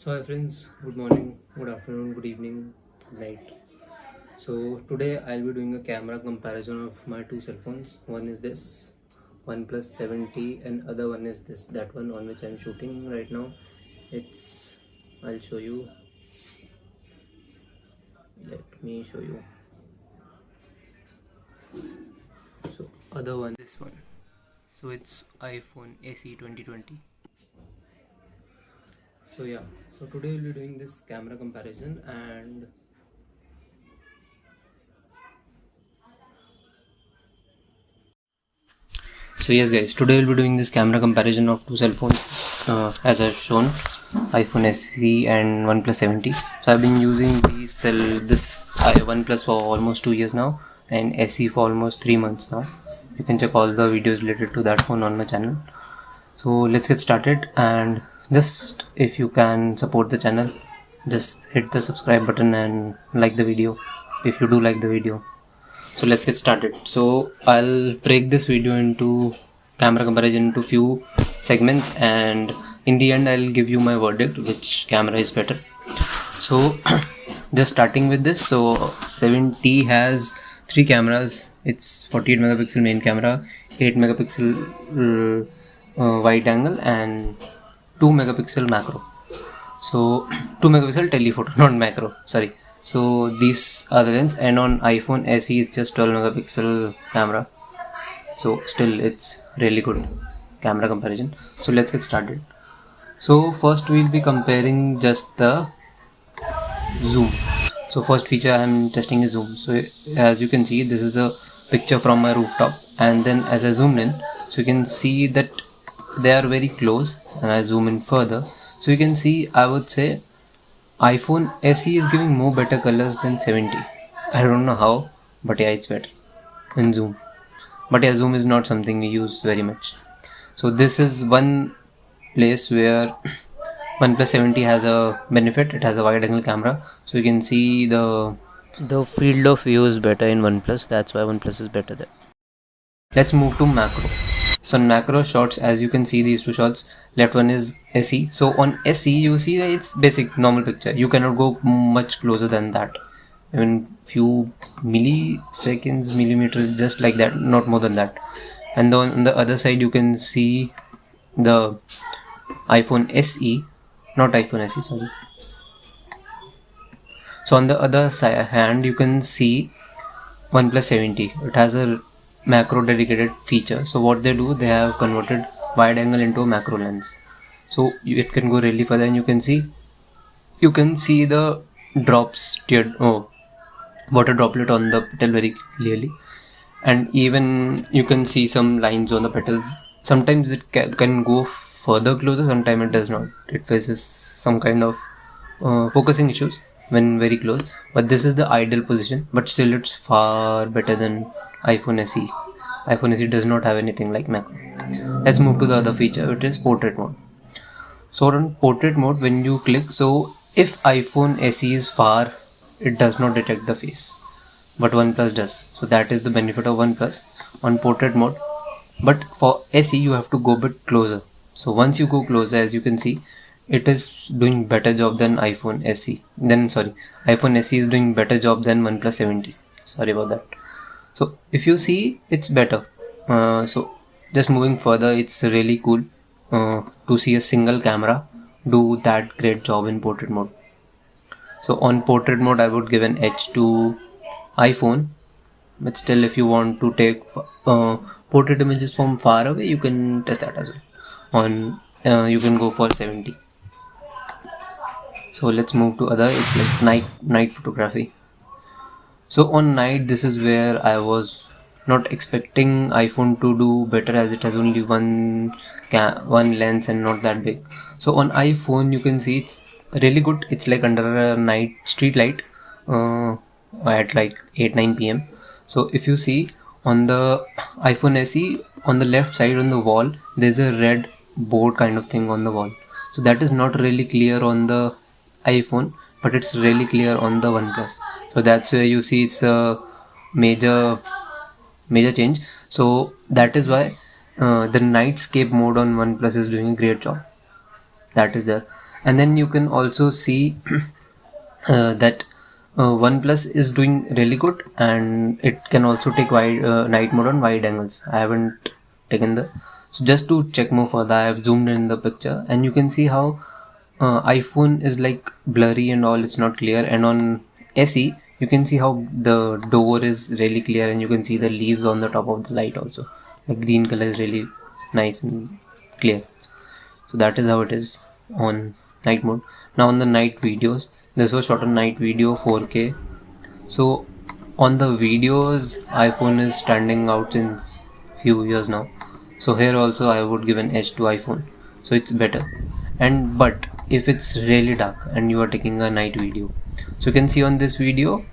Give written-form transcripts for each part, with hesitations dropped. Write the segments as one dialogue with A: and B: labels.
A: So hi friends, good morning, good afternoon, good evening, good night. So today I'll be doing a camera comparison of my two cell phones. One is this OnePlus 7T and other one is that one on which I'm shooting right now. I'll show you. Let me show you. So other one, this one. So it's iPhone SE 2020. So yeah, so today we'll be doing this camera comparison and so yes guys, today we'll be doing this camera comparison of two cell phones as I've shown, iPhone SE and OnePlus 7T. So I've been using this OnePlus for almost 2 years now and SE for almost 3 months now. You can check all the videos related to that phone on my channel. So let's get started, and just if you can support the channel, just hit the subscribe button and like the video if you do like the video. So let's get started. So I'll break this video into camera comparison into few segments, and in the end I'll give you my verdict which camera is better. So just starting with this, so 7T has three cameras. It's 48 megapixel main camera, 8 megapixel wide angle and 2 megapixel macro. So 2 megapixel telephoto, not macro, sorry. So these are the lens, and on iPhone SE it's just 12 megapixel camera. So still it's really good camera comparison. So let's get started. So first we'll be comparing just the zoom. So first feature I'm testing is zoom. So as you can see, this is a picture from my rooftop, and then as I zoom in, so you can see that they are very close, and I zoom in further, so you can see, I would say iPhone SE is giving more better colors than 7T. I don't know how, but yeah, it's better in zoom. But yeah, zoom is not something we use very much. So this is one place where OnePlus 7T has a benefit. It has a wide angle camera, so you can see the field of view is better in OnePlus. That's why OnePlus is better there. Let's move to macro. So in macro shots, as you can see these two shots, left one is SE. So on SE you see that it's basic normal picture. You cannot go much closer than that. Even few milliseconds, millimeters, just like that, not more than that. And then on the other side you can see the iPhone SE, not iPhone SE, sorry. So on the other side hand you can see OnePlus 7T. It has a macro dedicated feature. So what they do, they have converted wide angle into a macro lens. So it can go really further, and you can see the water droplet on the petal very clearly, and even you can see some lines on the petals. Sometimes it can go further closer, sometimes it does not. It faces some kind of focusing issues when very close, but this is the ideal position. But still it's far better than iPhone SE. iPhone SE does not have anything like macro. Let's move to the other feature, which is portrait mode. So on portrait mode, when you click, so if iPhone SE is far, it does not detect the face, but OnePlus does. So that is the benefit of OnePlus on portrait mode. But for SE you have to go a bit closer. So once you go closer, as you can see, it is doing better job than iPhone SE. iPhone SE is doing better job than OnePlus 7T. Sorry about that. So if you see, it's better. So just moving further, it's really cool to see a single camera do that great job in portrait mode. So on portrait mode I would give an edge to iPhone, but still if you want to take portrait images from far away, you can test that as well. You can go for 7T. So let's move to other. It's like night photography. So on night, this is where I was not expecting iPhone to do better, as it has only one lens and not that big. So on iPhone you can see it's really good. It's like under a night street light at like 8-9 p.m. So if you see on the iPhone SE, on the left side on the wall there's a red board kind of thing on the wall. So that is not really clear on the iPhone, but it's really clear on the OnePlus. So that's where you see it's a major change. So that is why the nightscape mode on OnePlus is doing a great job. That is there. And then you can also see that OnePlus is doing really good, and it can also take wide night mode on wide angles. I haven't taken the, so just to check more further, I have zoomed in the picture, and you can see how iPhone is like blurry and all, it's not clear. And on SE you can see how the door is really clear, and you can see the leaves on the top of the light also. The green color is really nice and clear. So that is how it is on night mode. Now on the night videos, this was shot on night video 4K. So on the videos, iPhone is standing out since few years now. So here also I would give an edge to iPhone. So it's better. And but if it's really dark and you are taking a night video, so you can see on this video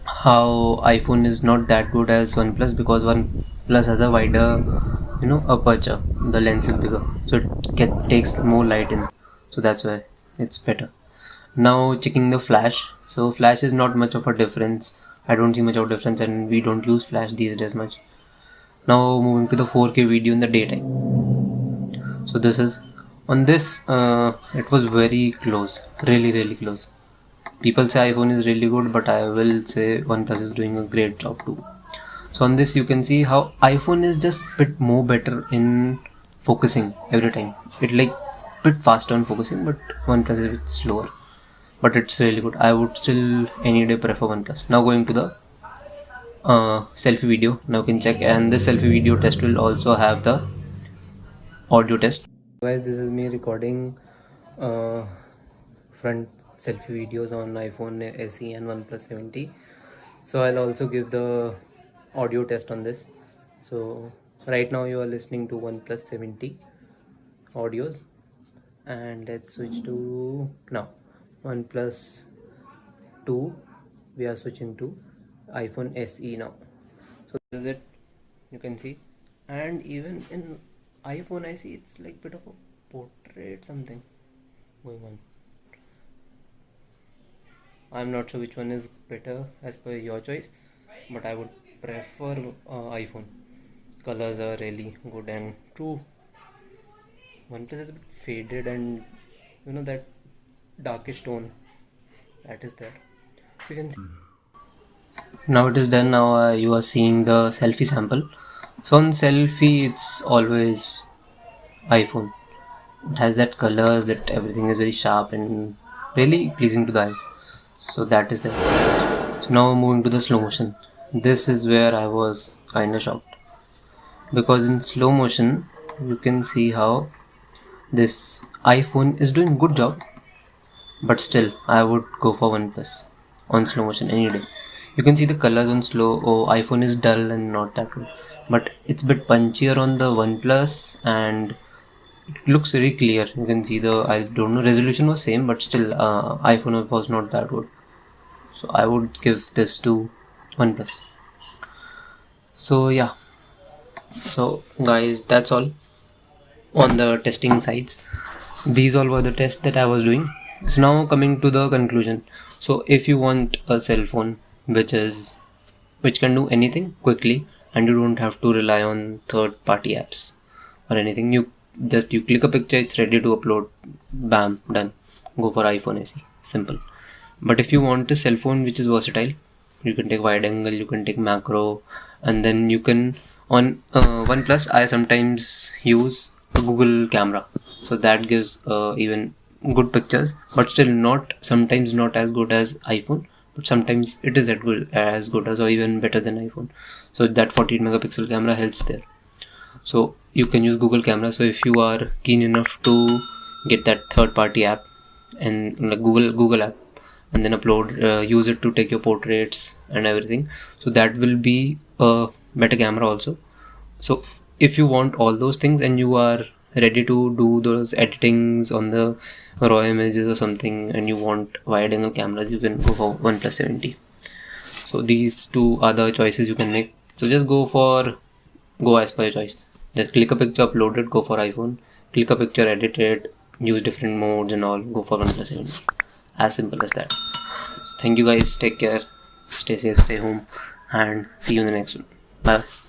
A: how iPhone is not that good as OnePlus, because OnePlus has a wider, aperture. The lens is bigger, so it takes more light in. So that's why it's better. Now checking the flash. So flash is not much of a difference. I don't see much of a difference, and we don't use flash these days much. Now moving to the 4K video in the daytime. So this is on this. It was very close, really close. People say iPhone is really good, but I will say OnePlus is doing a great job too. So on this you can see how iPhone is just bit more better in focusing every time. It like bit faster in focusing, but OnePlus is a bit slower. But it's really good. I would still any day prefer OnePlus. Now going to the selfie video. Now you can check, and this selfie video test will also have the audio test. Guys, this is me recording front selfie videos on iPhone SE and OnePlus 70. So I'll also give the audio test on this. So right now you are listening to OnePlus 70 audios, and let's switch to now OnePlus 2. We are switching to iPhone SE now. So this is it, you can see. And even in iPhone I see it's like bit of a portrait something going on. I'm not sure which one is better as per your choice, but I would prefer iPhone. Colors are really good and true. OnePlus is a bit faded, and that darkish tone that is there. So you can see. Now it is done. Now you are seeing the selfie sample. So on selfie it's always iPhone. It has that colors, that everything is very sharp and really pleasing to the eyes. So that is there. So now moving to the slow motion. This is where I was kinda shocked, because in slow motion you can see how this iPhone is doing good job, but still I would go for OnePlus on slow motion any day. You can see the colors on slow. Oh, iPhone is dull and not that good, but it's a bit punchier on the OnePlus, and it looks very clear. You can see the, I don't know, resolution was same, but still iPhone was not that good. So I would give this to OnePlus. So yeah, so guys, that's all on the testing sides. These all were the tests that I was doing. So now coming to the conclusion. So if you want a cell phone which can do anything quickly, and you don't have to rely on third party apps or anything, you click a picture, it's ready to upload, bam, done. Go for iPhone SE, simple. But if you want a cell phone which is versatile, you can take wide angle, you can take macro, and then you can on OnePlus I sometimes use a Google camera, so that gives even good pictures, but still sometimes not as good as iPhone, but sometimes it is as good as or even better than iPhone. So that 48 megapixel camera helps there. So you can use Google camera. So if you are keen enough to get that third party app and like Google app, and then upload, use it to take your portraits and everything, so that will be a better camera also. So if you want all those things and you are ready to do those editings on the raw images or something, and you want wide angle cameras, you can go for OnePlus 70. So these two are the choices you can make. So just go as per your choice. Just click a picture, upload it, go for iPhone. Click a picture, edit it, use different modes and all, go for OnePlus 70. As simple as that. Thank you guys, take care, stay safe, stay home, and see you in the next one. Bye.